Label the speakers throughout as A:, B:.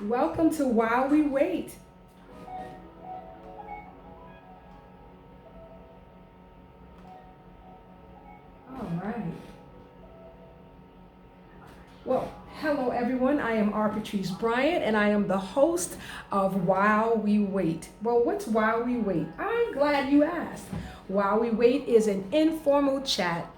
A: Welcome to While We Wait. All right. Well, hello everyone. I am R. Patrice Bryant and I am the host of While We Wait. Well, what's While We Wait? I'm glad you asked. While We Wait is an informal chat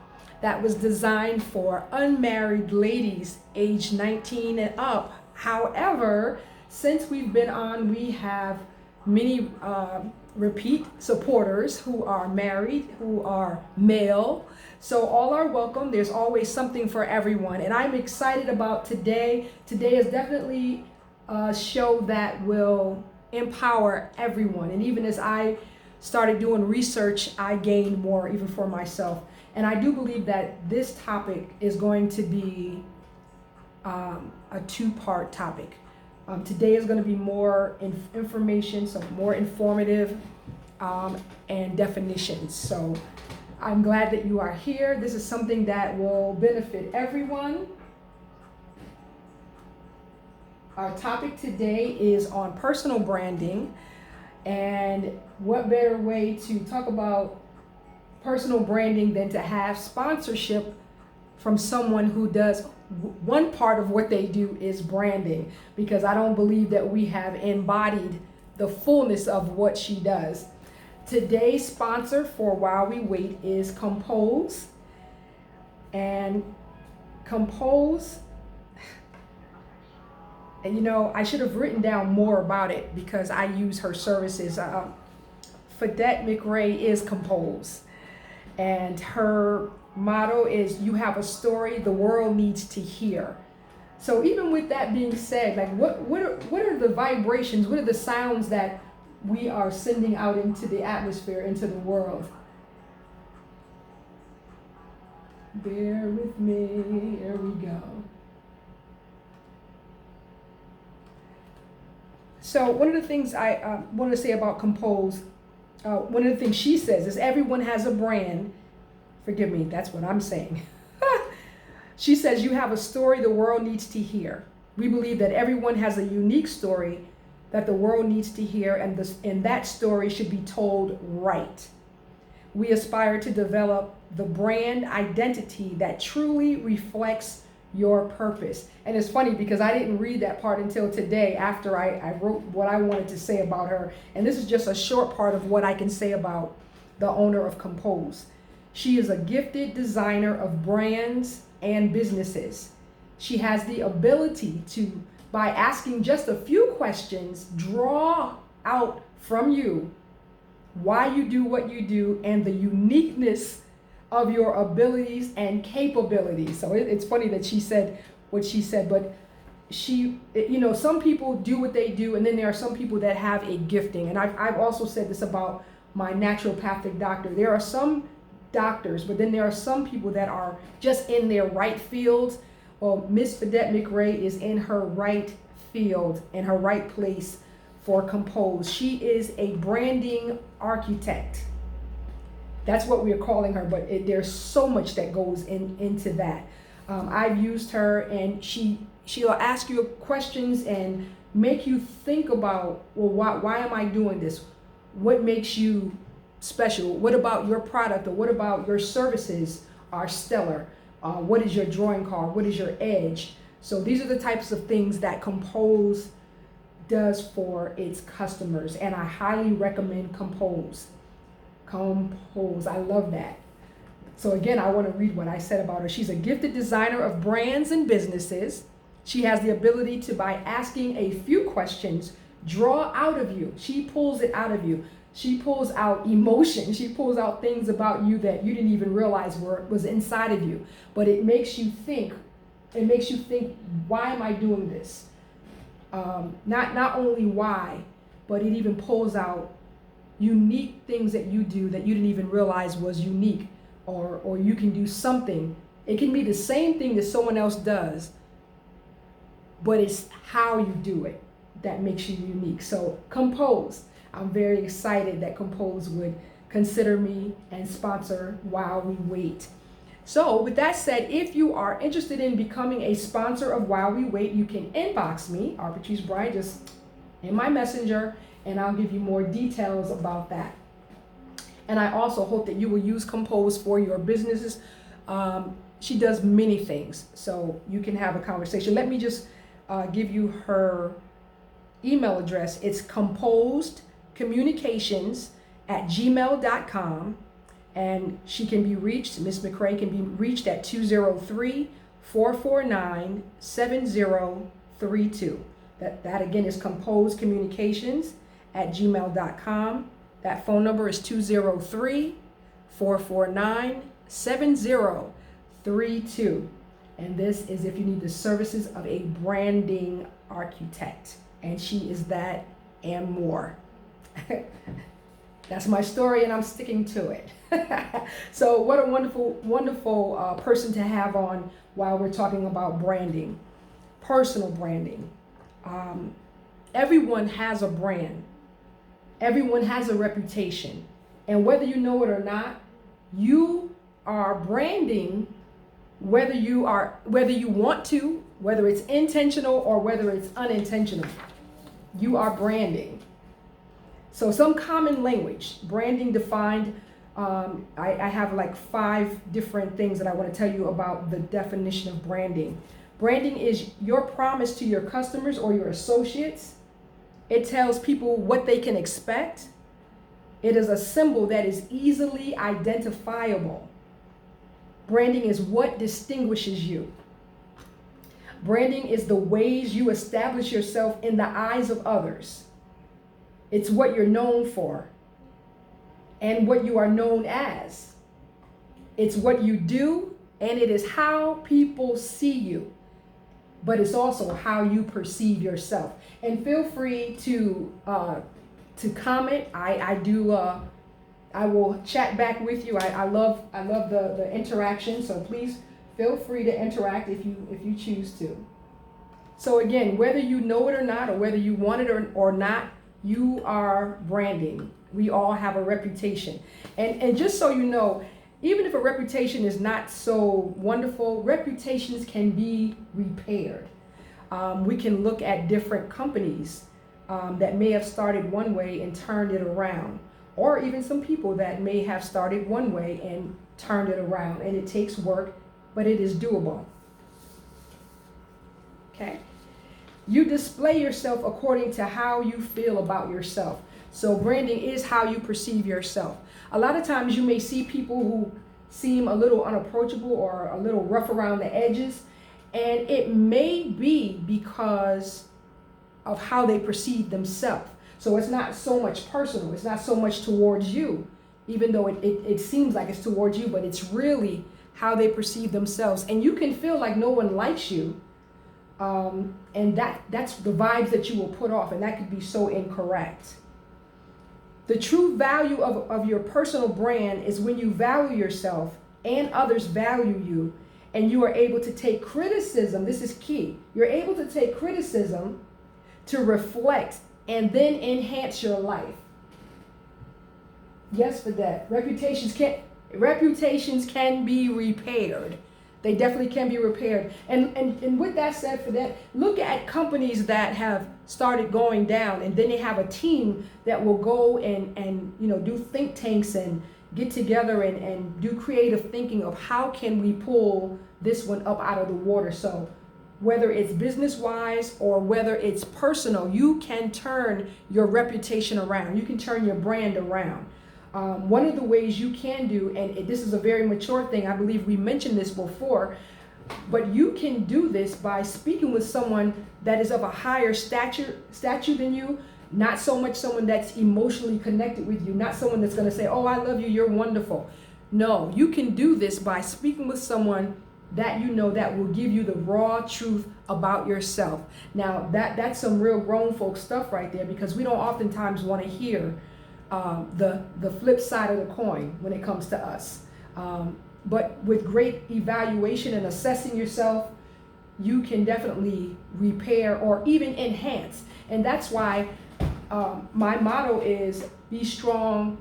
A: that was designed for unmarried ladies aged 19 and up. However, since we've been on, we have many repeat supporters who are married, who are male. So all are welcome. There's always something for everyone. And I'm excited about today. Today is definitely a show that will empower everyone. And even as I started doing research, I gained more even for myself. And I do believe that this topic is going to be a two-part topic. Today is going to be more information, so more informative and definitions. So I'm glad that you are here. This is something that will benefit everyone. Our topic today is on personal branding, and what better way to talk about personal branding than to have sponsorship from someone who does one part of what they do is branding, because I don't believe that we have embodied the fullness of what she does. Today's sponsor for While We Wait is Compose. And Compose, and you know, I should have written down more about it because I use her services. Fadette McRae is Compose. And her motto is, you have a story the world needs to hear. So even with that being said, like what are the vibrations, what are the sounds that we are sending out into the atmosphere, into the world? Bear with me, here we go. So one of the things I want to say about Compose, one of the things she says is everyone has a brand. Forgive me, that's what I'm saying. She says you have a story the world needs to hear. We believe that everyone has a unique story that the world needs to hear, and that story should be told right. We aspire to develop the brand identity that truly reflects your purpose. And it's funny because I didn't read that part until today after I wrote what I wanted to say about her. And this is just a short part of what I can say about the owner of Compose. She is a gifted designer of brands and businesses. She has the ability to, by asking just a few questions, draw out from you why you do what you do and the uniqueness of your abilities and capabilities. So it's funny that she said what she said, but she, you know, some people do what they do, and then there are some people that have a gifting. And I've also said this about my naturopathic doctor. There are some doctors, but then there are some people that are just in their right field. Well, Miss Fadette McRae is in her right field, in her right place for Compose. She is a branding architect. That's what we are calling her, but there's so much that goes into that. I've used her, and she'll ask you questions and make you think about, well, why am I doing this? What makes you special? What about your product, or what about your services are stellar? What is your drawing card? What is your edge? So these are the types of things that Compose does for its customers, and I highly recommend Compose. Compose, I love that. So again, I want to read what I said about her. She's a gifted designer of brands and businesses. She has the ability to, by asking a few questions, draw out of you. She pulls it out of you. She pulls out emotion. She pulls out things about you that you didn't even realize was inside of you. But it makes you think. It makes you think, why am I doing this? Not only why, but it even pulls out unique things that you do that you didn't even realize was unique, or you can do something. It can be the same thing that someone else does, but it's how you do it that makes you unique. So Compose. I'm very excited that Compose would consider me and sponsor While We Wait. So with that said, if you are interested in becoming a sponsor of While We Wait, you can inbox me, Patrice Bryant, just in my messenger, and I'll give you more details about that. And I also hope that you will use Compose for your businesses. She does many things, so you can have a conversation. Let me just give you her email address. It's composedcommunications@gmail.com. And she can be reached, Ms. McCray can be reached at 203-449-7032. That again is composedcommunications@gmail.com. That phone number is 203-449-7032. And this is if you need the services of a branding architect. And she is that and more. That's my story, and I'm sticking to it. So what a wonderful, wonderful person to have on while we're talking about branding, personal branding. Everyone has a brand. Everyone has a reputation. And whether you know it or not, you are branding whether you want to, whether it's intentional or whether it's unintentional. You are branding. So some common language, branding defined, I have like 5 different things that I want to tell you about the definition of branding. Branding is your promise to your customers or your associates. It tells people what they can expect. It is a symbol that is easily identifiable. Branding is what distinguishes you. Branding is the ways you establish yourself in the eyes of others. It's what you're known for and what you are known as. It's what you do, and it is how people see you, but it's also how you perceive yourself. And feel free to comment. I will chat back with you. I love the interaction. So please feel free to interact if you choose to. So again, whether you know it or not, or whether you want it or not, you are branding. We all have a reputation. And just so you know, even if a reputation is not so wonderful, reputations can be repaired. We can look at different companies that may have started one way and turned it around, or even some people that may have started one way and turned it around. And it takes work, but it is doable. Okay. You display yourself according to how you feel about yourself. So branding is how you perceive yourself. A lot of times you may see people who seem a little unapproachable or a little rough around the edges, and it may be because of how they perceive themselves. So it's not so much personal. It's not so much towards you, even though it seems like it's towards you, but it's really how they perceive themselves. And you can feel like no one likes you. And that's the vibes that you will put off, and that could be so incorrect. The true value of your personal brand is when you value yourself and others value you, and you are able to take criticism. This is key. You're able to take criticism to reflect and then enhance your life. Yes, for that. Reputations can be repaired. They definitely can be repaired. And with that said, for that, look at companies that have started going down, and then they have a team that will go and do think tanks and get together and do creative thinking of how can we pull this one up out of the water. So whether it's business-wise or whether it's personal, you can turn your reputation around. You can turn your brand around. One of the ways you can do, and this is a very mature thing, I believe we mentioned this before, but you can do this by speaking with someone that is of a higher stature than you, not so much someone that's emotionally connected with you, not someone that's going to say, oh, I love you, you're wonderful. No, you can do this by speaking with someone that you know that will give you the raw truth about yourself. Now, that's some real grown folk stuff right there, because we don't oftentimes want to hear the flip side of the coin when it comes to us. But with great evaluation and assessing yourself, you can definitely repair or even enhance. And that's why my motto is be strong,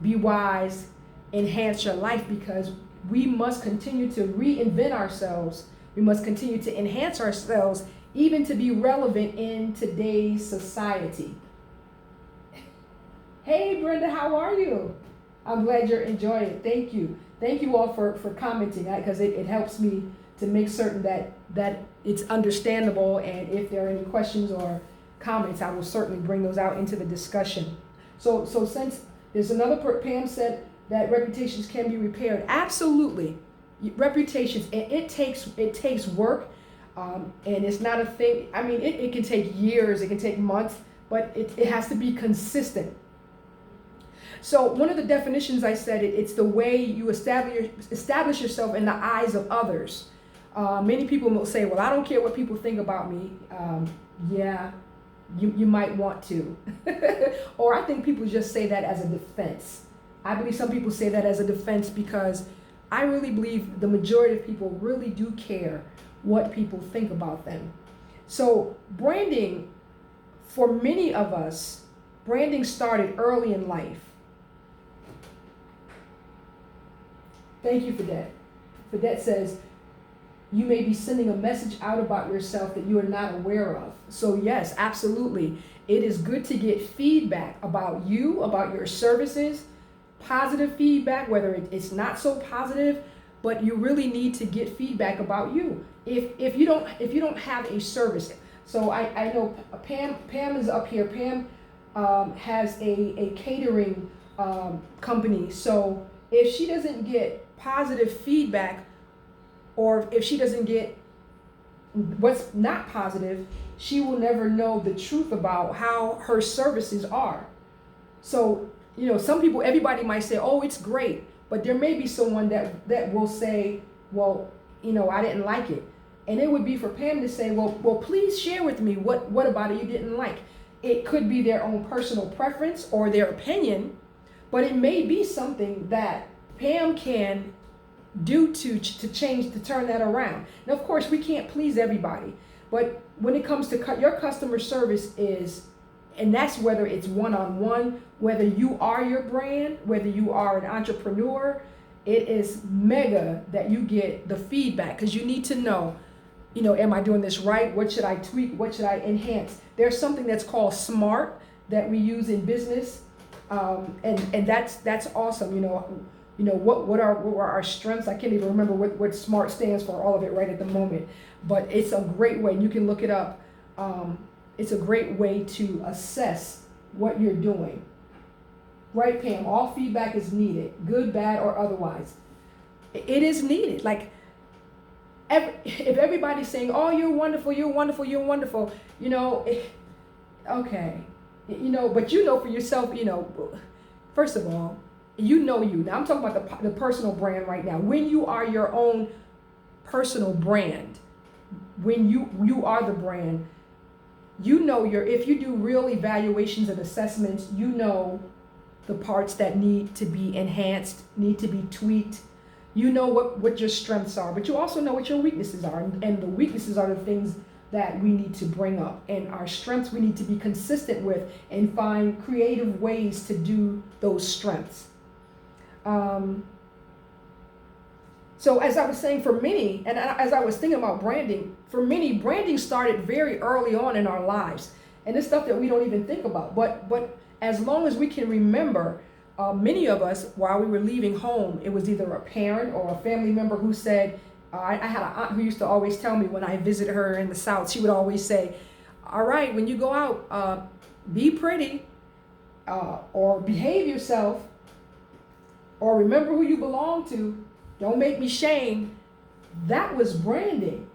A: be wise, enhance your life, because we must continue to reinvent ourselves. We must continue to enhance ourselves, even to be relevant in today's society. Hey, Brenda, how are you? I'm glad you're enjoying it. Thank you. Thank you all for commenting, because it helps me to make certain that it's understandable. And if there are any questions or comments, I will certainly bring those out into the discussion. So since there's another, Pam said that reputations can be repaired. Absolutely. Reputations, it takes work, and it's not a thing. I mean, it can take years, it can take months, but it has to be consistent. So one of the definitions I said, it's the way you establish yourself in the eyes of others. Many people will say, well, I don't care what people think about me. Yeah, you might want to. Or I think people just say that as a defense. I believe some people say that as a defense because I really believe the majority of people really do care what people think about them. So branding, for many of us, branding started early in life. Thank you, Fidette. Fidette says, you may be sending a message out about yourself that you are not aware of. So yes, absolutely. It is good to get feedback about you, about your services, positive feedback, whether it's not so positive, but you really need to get feedback about you. If you don't have a service, so I know Pam is up here. Pam has a catering company. So if she doesn't get positive feedback, or if she doesn't get what's not positive, she will never know the truth about how her services are. So, some people, everybody might say, oh, it's great, but there may be someone that will say, well, I didn't like it. And it would be for Pam to say, well, please share with me what about it you didn't like. It could be their own personal preference or their opinion, but it may be something that Pam can do to change, to turn that around. Now, of course, we can't please everybody, but when it comes to your customer service and that's whether it's one-on-one, whether you are your brand, whether you are an entrepreneur, it is mega that you get the feedback, because you need to know, am I doing this right? What should I tweak? What should I enhance? There's something that's called SMART that we use in business, and that's awesome. What are our strengths? I can't even remember what SMART stands for, all of it right at the moment, but it's a great way. You can look it up. It's a great way to assess what you're doing. Right, Pam? All feedback is needed, good, bad, or otherwise. It is needed. Like, if everybody's saying, oh, you're wonderful, you're wonderful, you're wonderful, okay. But for yourself, first of all, you. Now I'm talking about the personal brand right now. When you are your own personal brand, when you are the brand, if you do real evaluations and assessments, the parts that need to be enhanced, need to be tweaked. What your strengths are, but you also know what your weaknesses are. And the weaknesses are the things that we need to bring up. And our strengths we need to be consistent with and find creative ways to do those strengths. So as I was saying, for many, and as I was thinking about branding, for many, branding started very early on in our lives. And it's stuff that we don't even think about. But as long as we can remember, many of us, while we were leaving home, it was either a parent or a family member who said, I had an aunt who used to always tell me when I visited her in the South, she would always say, all right, when you go out, be pretty, or behave yourself, or remember who you belong to. Don't make me shame. That was branding,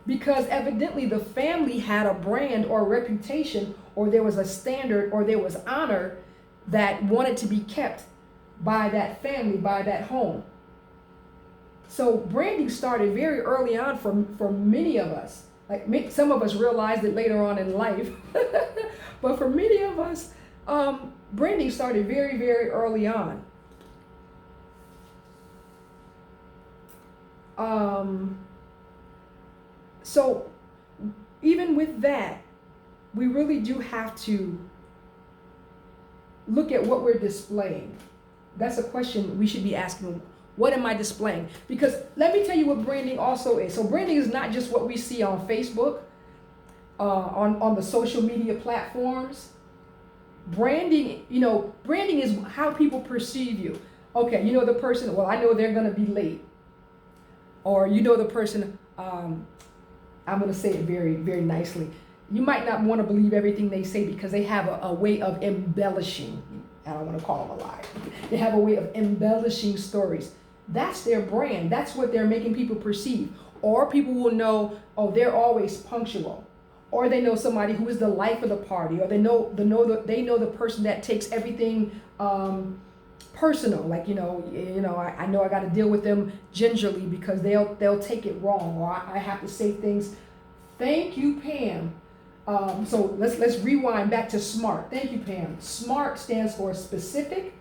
A: because evidently the family had a brand or a reputation, or there was a standard, or there was honor that wanted to be kept by that family, by that home. So branding started very early on for many of us. Like, some of us realized it later on in life, but for many of us, branding started very, very early on. So even with that, we really do have to look at what we're displaying. That's a question we should be asking. What am I displaying? Because let me tell you what branding also is. So branding is not just what we see on Facebook, on the social media platforms. Branding, branding is how people perceive you. Okay, the person, well, I know they're going to be late. Or the person, I'm going to say it very, very nicely. You might not want to believe everything they say because they have a way of embellishing. I don't want to call them a lie. They have a way of embellishing stories. That's their brand. That's what they're making people perceive. Or people will know, oh, they're always punctual. Or they know somebody who is the life of the party. Or they know the person that takes everything personal. Like, I know I got to deal with them gingerly because they'll take it wrong. Or I have to say things. Thank you, Pam. So let's rewind back to SMART. Thank you, Pam. SMART stands for specific.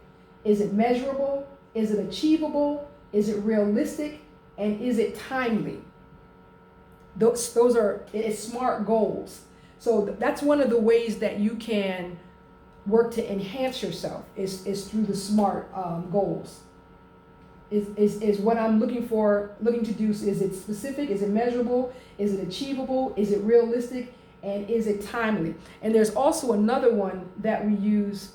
A: Is it measurable? Is it achievable? Is it realistic? And is it timely? Those are SMART goals. So that's one of the ways that you can work to enhance yourself is through the SMART goals. Is what I'm looking to do. Is it specific? Is it measurable? Is it achievable? Is it realistic? And is it timely? And there's also another one that we use.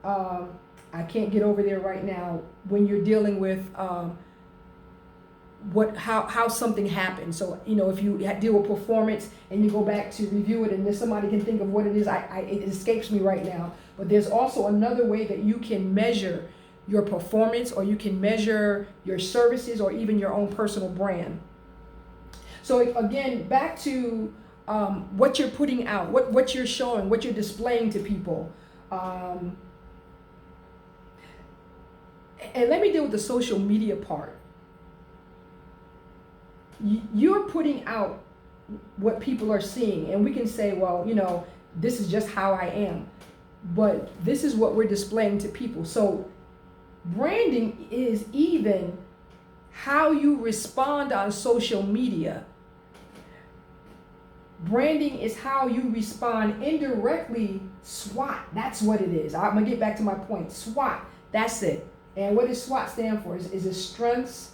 A: I can't get over there right now. When you're dealing with how something happened. So if you deal with performance and you go back to review it, and then somebody can think of what it is. It escapes me right now. But there's also another way that you can measure your performance, or you can measure your services, or even your own personal brand. So again, back to what you're putting out, what you're showing, what you're displaying to people. And let me deal with the social media part. You're putting out what people are seeing, and we can say, well, this is just how I am. But this is what we're displaying to people. So branding is even how you respond on social media. Branding is how you respond indirectly. SWOT, that's what it is. I'm going to get back to my point. SWOT, that's it. And what does SWOT stand for? Is it strengths?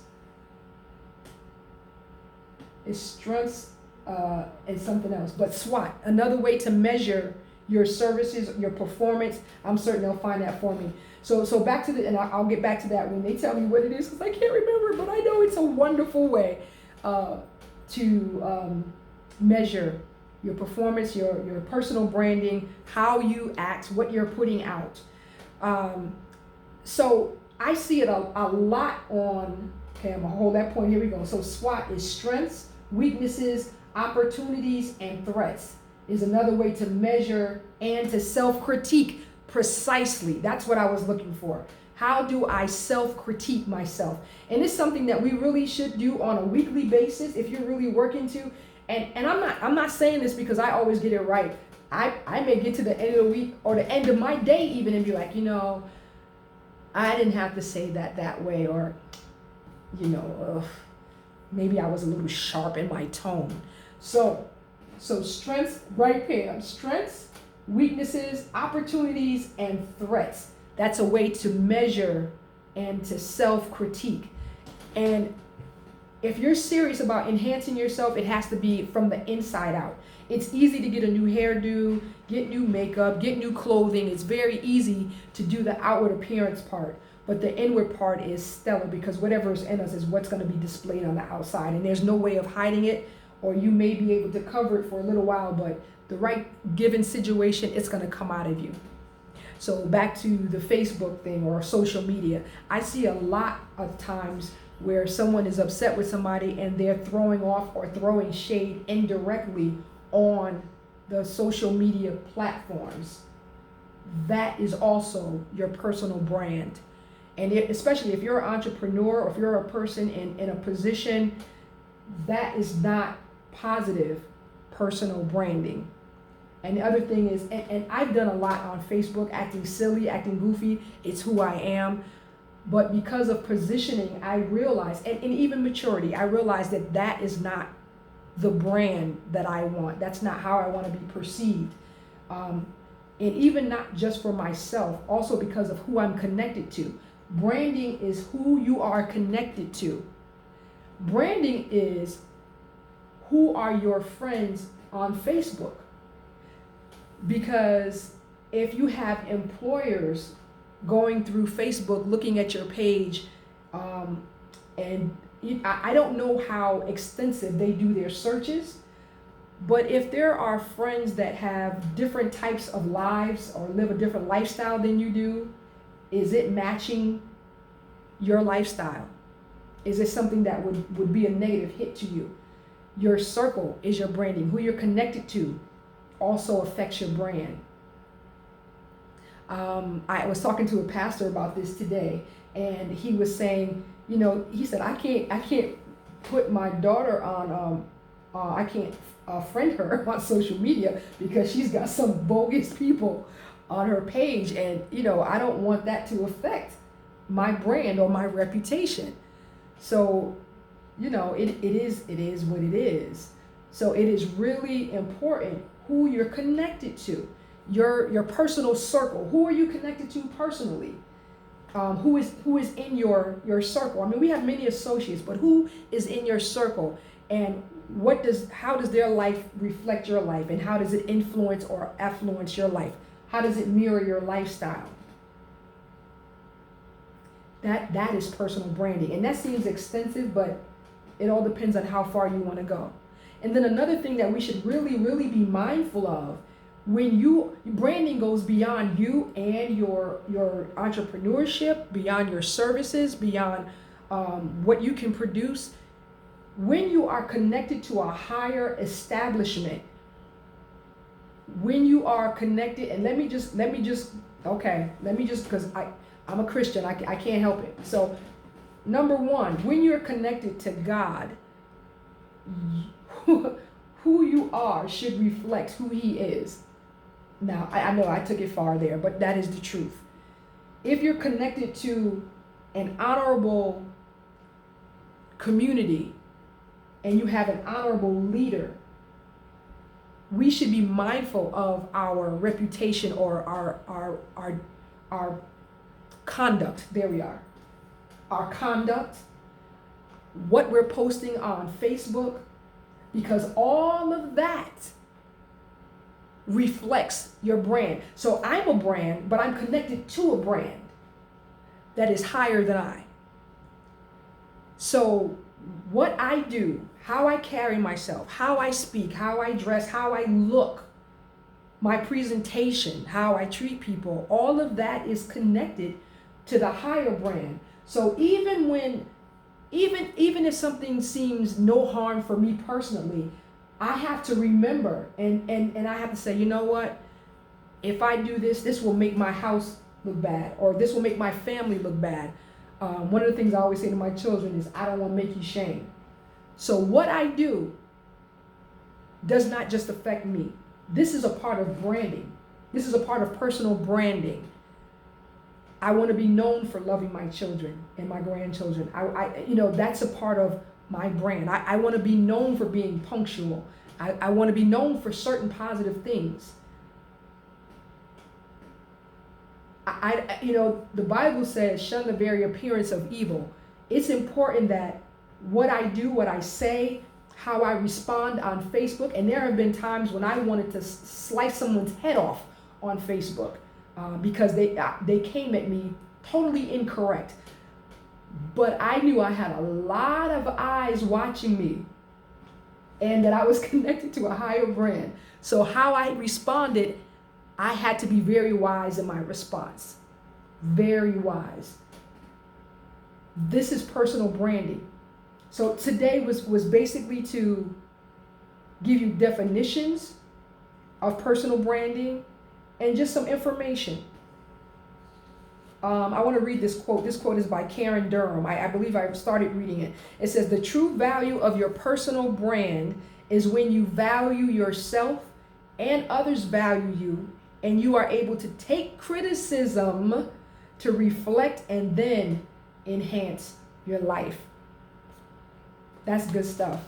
A: It's strengths and something else. But SWOT, another way to measure your services, your performance. I'm certain they'll find that for me. So back to and I'll get back to that when they tell me what it is, because I can't remember, but I know it's a wonderful way to measure your performance, your personal branding, how you act, what you're putting out. So I see it a lot on, okay, I'm gonna hold that point, here we go. So SWOT is strengths, weaknesses, opportunities, and threats. Is another way to measure and to self-critique precisely. That's what I was looking for. How do I self-critique myself? And it's something that we really should do on a weekly basis if you're really working to. And I'm not saying this because I always get it right. I may get to the end of the week or the end of my day even and be like, I didn't have to say that way, or maybe I was a little sharp in my tone. So strengths, right, Pam? Strengths, weaknesses, opportunities, and threats. That's a way to measure and to self-critique. And if you're serious about enhancing yourself, it has to be from the inside out. It's easy to get a new hairdo, get new makeup, get new clothing. It's very easy to do the outward appearance part. But the inward part is stellar, because whatever is in us is what's going to be displayed on the outside. And there's no way of hiding it, or you may be able to cover it for a little while, but the right given situation, it's going to come out of you. So back to the Facebook thing or social media. I see a lot of times where someone is upset with somebody and they're throwing off or throwing shade indirectly on the social media platforms. That is also your personal brand. And especially if you're an entrepreneur, or if you're a person in a position, that is not positive personal branding. And the other thing is, and I've done a lot on Facebook, acting silly, acting goofy. It's who I am. But because of positioning, I realized, and even maturity, I realized that is not the brand that I want. That's not how I want to be perceived. And even not just for myself, also because of who I'm connected to. Branding is who you are connected to. Branding is who are your friends on Facebook. Because if you have employers going through Facebook looking at your page, and I don't know how extensive they do their searches, but if there are friends that have different types of lives or live a different lifestyle than you do, is it matching your lifestyle? Is it something that would be a negative hit to you? Your circle is your branding. Who you're connected to also affects your brand. I was talking to a pastor about this today, and he was saying, he said, I can't put my daughter on, I can't friend her on social media because she's got some bogus people on her page, and I don't want that to affect my brand or my reputation. So it is what it is. So it is really important who you're connected to, your personal circle. Who are you connected to personally? Who is in your circle? I mean, we have many associates, but who is in your circle, and how does their life reflect your life, and how does it influence or affluence your life? How does it mirror your lifestyle? That is personal branding, and that seems extensive, but it all depends on how far you want to go. And then another thing that we should really, really be mindful of, when branding goes beyond you and your entrepreneurship, beyond your services, beyond what you can produce. When you are connected to a higher establishment, when you are connected, and let me just because I'm a Christian, I can't help it. So number one, when you're connected to God, who you are should reflect who He is. Now, I know I took it far there, but that is the truth. If you're connected to an honorable community and you have an honorable leader, we should be mindful of our reputation or our conduct. There we are. Our conduct, what we're posting on Facebook, because all of that reflects your brand. So I'm a brand, but I'm connected to a brand that is higher than I. So what I do, how I carry myself, how I speak, how I dress, how I look, my presentation, how I treat people, all of that is connected to the higher brand. So even if something seems no harm for me personally, I have to remember and I have to say, you know what? If I do this, this will make my house look bad, or this will make my family look bad. One of the things I always say to my children is, I don't want to make you shame. So what I do does not just affect me. This is a part of branding. This is a part of personal branding. I want to be known for loving my children and my grandchildren. That's a part of my brand. I want to be known for being punctual. I want to be known for certain positive things. The Bible says, shun the very appearance of evil. It's important that what I do, what I say, how I respond on Facebook, and there have been times when I wanted to slice someone's head off on Facebook because they came at me totally incorrect. But I knew I had a lot of eyes watching me and that I was connected to a higher brand. So how I responded, I had to be very wise in my response. Very wise. This is personal branding. So today was basically to give you definitions of personal branding and just some information. I want to read this quote. This quote is by Karen Durham. I believe I started reading it. It says, the true value of your personal brand is when you value yourself and others value you, and you are able to take criticism to reflect and then enhance your life. That's good stuff.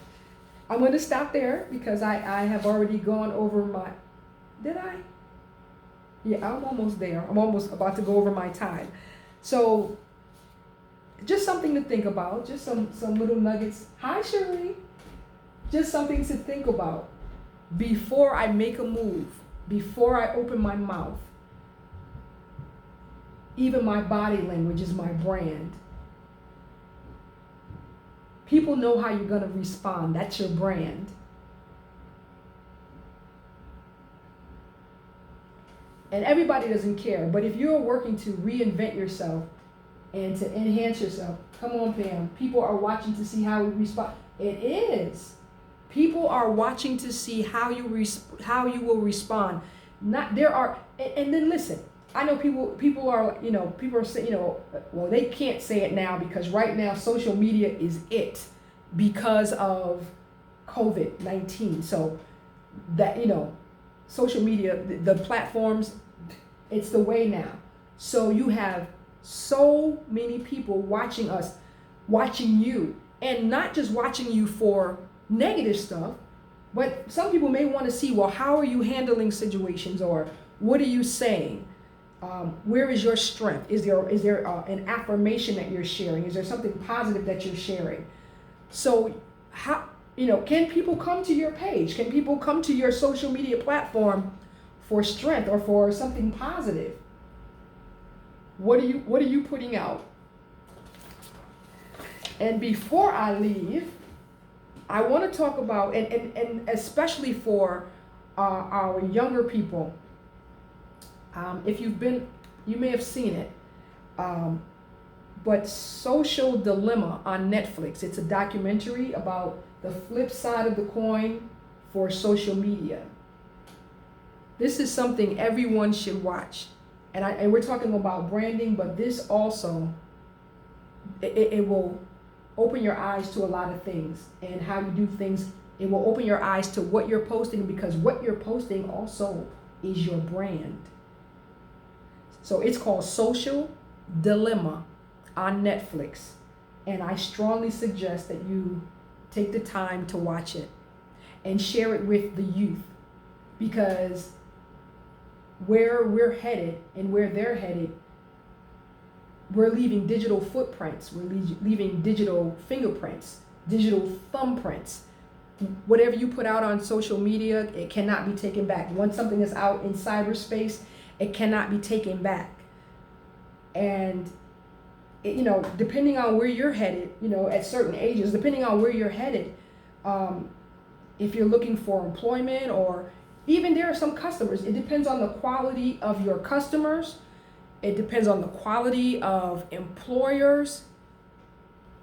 A: I'm going to stop there because I have already gone over my... Did I? Yeah, I'm almost there. I'm almost about to go over my time. So just something to think about. Just some little nuggets. Hi, Cherie. Just something to think about before I make a move, before I open my mouth. Even my body language is my brand. People know how you're going to respond. That's your brand. And everybody doesn't care. But if you're working to reinvent yourself and to enhance yourself, come on, Pam. People are watching to see how we respond. It is. People are watching to see how you will respond. Not there are, and then listen. I know people are saying, well, they can't say it now because right now social media is it because of COVID-19. So that, social media, the platforms, it's the way now. So you have so many people watching us, watching you, and not just watching you for negative stuff, but some people may want to see, well, how are you handling situations, or what are you saying? Where is your strength? Is there an affirmation that you're sharing? Is there something positive that you're sharing? So how, can people come to your page? Can people come to your social media platform for strength or for something positive? What are you putting out? And before I leave, I want to talk about, and especially for our younger people. If you may have seen it, but Social Dilemma on Netflix. It's a documentary about the flip side of the coin for social media. This is something everyone should watch. And we're talking about branding, but this also, it will open your eyes to a lot of things and how you do things. It will open your eyes to what you're posting, because what you're posting also is your brand. So it's called Social Dilemma on Netflix. And I strongly suggest that you take the time to watch it and share it with the youth, because where we're headed and where they're headed, we're leaving digital footprints. We're leaving digital fingerprints, digital thumbprints. Whatever you put out on social media, it cannot be taken back. Once something is out in cyberspace, it cannot be taken back. And depending on where you're headed, at certain ages, depending on where you're headed, if you're looking for employment, or even there are some customers, it depends on the quality of your customers. It depends on the quality of employers.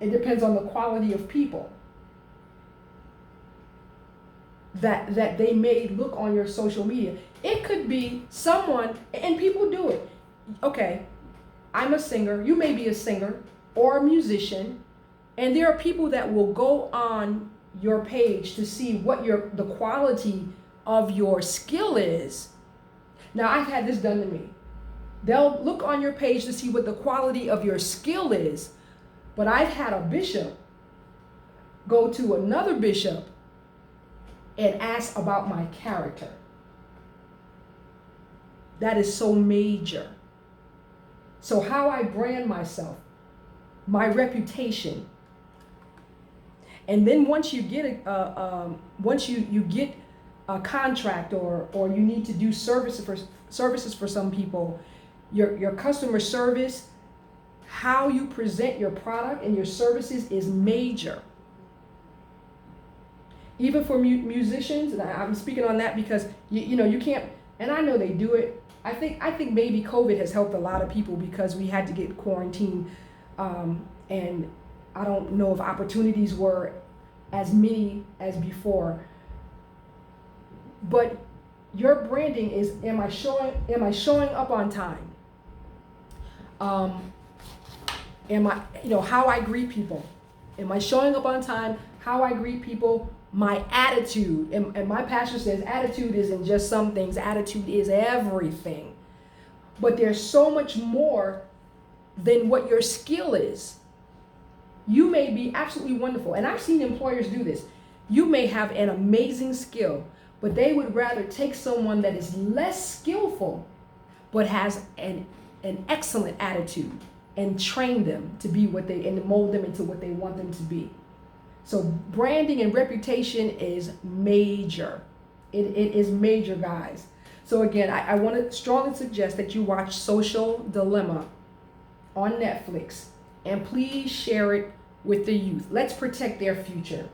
A: It depends on the quality of people that they may look on your social media. It could be someone, and people do it. Okay, I'm a singer. You may be a singer or a musician, and there are people that will go on your page to see what the quality of your skill is. Now, I've had this done to me. They'll look on your page to see what the quality of your skill is, but I've had a bishop go to another bishop and ask about my character. That is so major. So how I brand myself, my reputation, and then once you get you get a contract, or you need to do services for some people, your customer service, how you present your product and your services is major. Even for musicians, and I'm speaking on that because you can't, and I know they do it. I think maybe COVID has helped a lot of people because we had to get quarantined, and I don't know if opportunities were as many as before. But your branding is, am I showing up on time? Am I, how I greet people? Am I showing up on time? How I greet people? My attitude, and my pastor says attitude isn't just some things, attitude is everything. But there's so much more than what your skill is. You may be absolutely wonderful, and I've seen employers do this. You may have an amazing skill, but they would rather take someone that is less skillful but has an excellent attitude and train them to be what they, and mold them into what they want them to be. So branding and reputation is major. It is major, guys. So again, I want to strongly suggest that you watch Social Dilemma on Netflix, and please share it with the youth. Let's protect their future.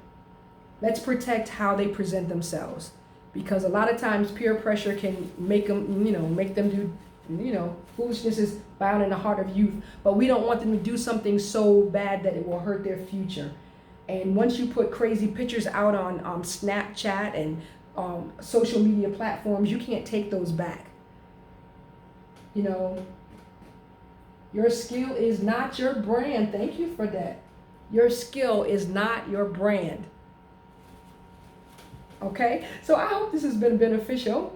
A: Let's protect how they present themselves, because a lot of times peer pressure can make them, make them do, foolishness is bound in the heart of youth, but we don't want them to do something so bad that it will hurt their future. And once you put crazy pictures out on Snapchat and social media platforms, you can't take those back. Your skill is not your brand. Thank you for that. Your skill is not your brand. Okay, so I hope this has been beneficial.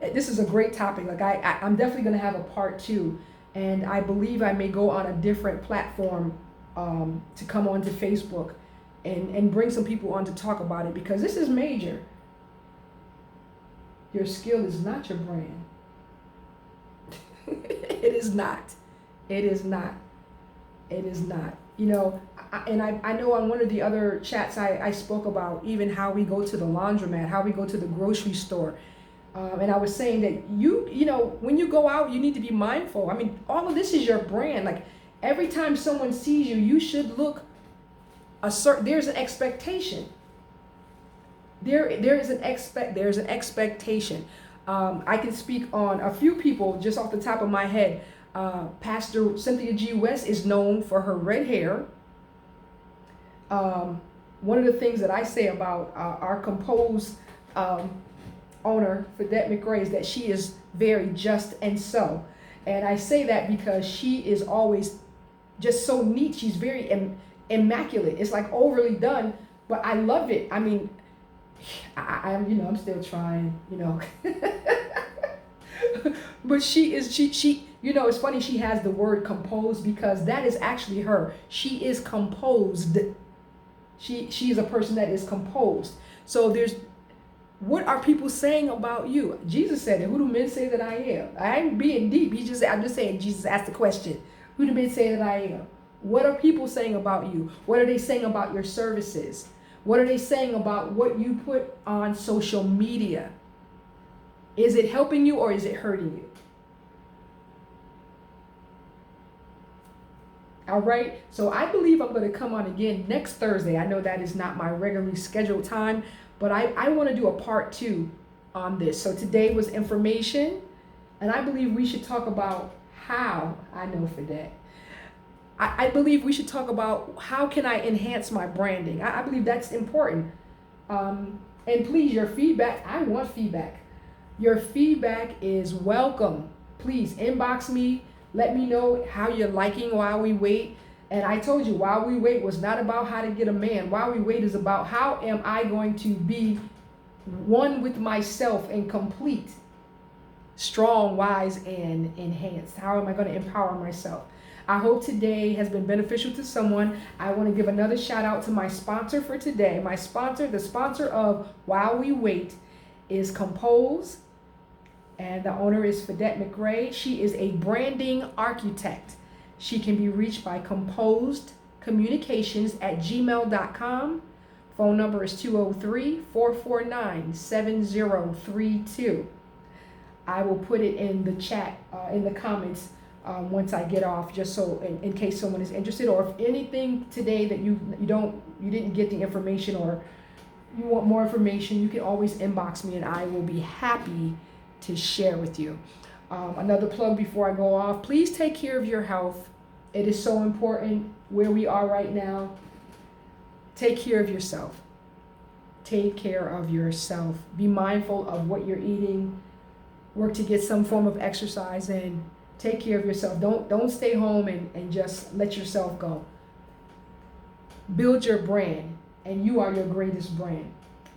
A: This is a great topic. Like I'm definitely going to have a part 2, and I believe I may go on a different platform to come onto Facebook and bring some people on to talk about it, because this is major. Your skill is not your brand. It is not. It is not. It is not. And I know on one of the other chats I spoke about even how we go to the laundromat, how we go to the grocery store. And I was saying that when you go out, you need to be mindful. I mean, all of this is your brand. Like every time someone sees you, you should look there's an expectation. There's an expectation. I can speak on a few people just off the top of my head. Pastor Cynthia G. West is known for her red hair. One of the things that I say about our composed owner, Fredette McRae, is that she is very just and so. And I say that because she is always just so neat. She's very immaculate. It's like overly done, but I love it. I mean, I'm still trying, but she it's funny she has the word composed, because that is actually her. She is composed. She is a person that is composed. So what are people saying about you? Jesus said it. Who do men say that I am? I ain't being deep. I'm just saying, Jesus asked the question. Who do men say that I am? What are people saying about you? What are they saying about your services? What are they saying about what you put on social media? Is it helping you or is it hurting you? All right. So I believe I'm going to come on again next Thursday. I know that is not my regularly scheduled time, but I want to do a part 2 on this. So today was information, and I believe we should talk about how, I know for that. I believe we should talk about how can I enhance my branding. I believe that's important. And please, your feedback, I want feedback. Your feedback is welcome. Please inbox me. Let me know how you're liking While We Wait. And I told you, While We Wait was not about how to get a man. While We Wait is about how am I going to be one with myself and complete, strong, wise, and enhanced. How am I going to empower myself? I hope today has been beneficial to someone. I want to give another shout out to my sponsor for today. My sponsor, the sponsor of While We Wait, is Compose, and the owner is Fredette McRae. She is a branding architect. She can be reached by composedcommunications@gmail.com. Phone number is 203-449-7032. I will put it in the chat, in the comments, once I get off, just so in case someone is interested, or if anything today that you didn't get the information, or you want more information, you can always inbox me and I will be happy to share with you. Another plug before I go off, please take care of your health. It is so important where we are right now. Take care of yourself. Take care of yourself. Be mindful of what you're eating. Work to get some form of exercise in. Take care of yourself. Don't stay home and just let yourself go. Build your brand, and you are your greatest brand.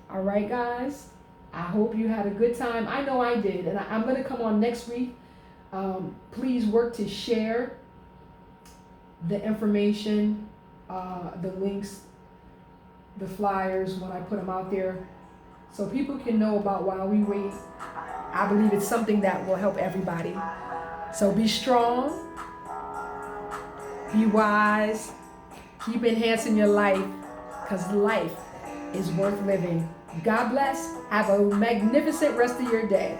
A: All right, guys? I hope you had a good time. I know I did, and I'm going to come on next week. Please work to share the information, the links, the flyers when I put them out there, so people can know about While We Wait. I believe it's something that will help everybody. So be strong, Be wise. Keep enhancing your life, because life is worth living. God bless. Have a magnificent rest of your day.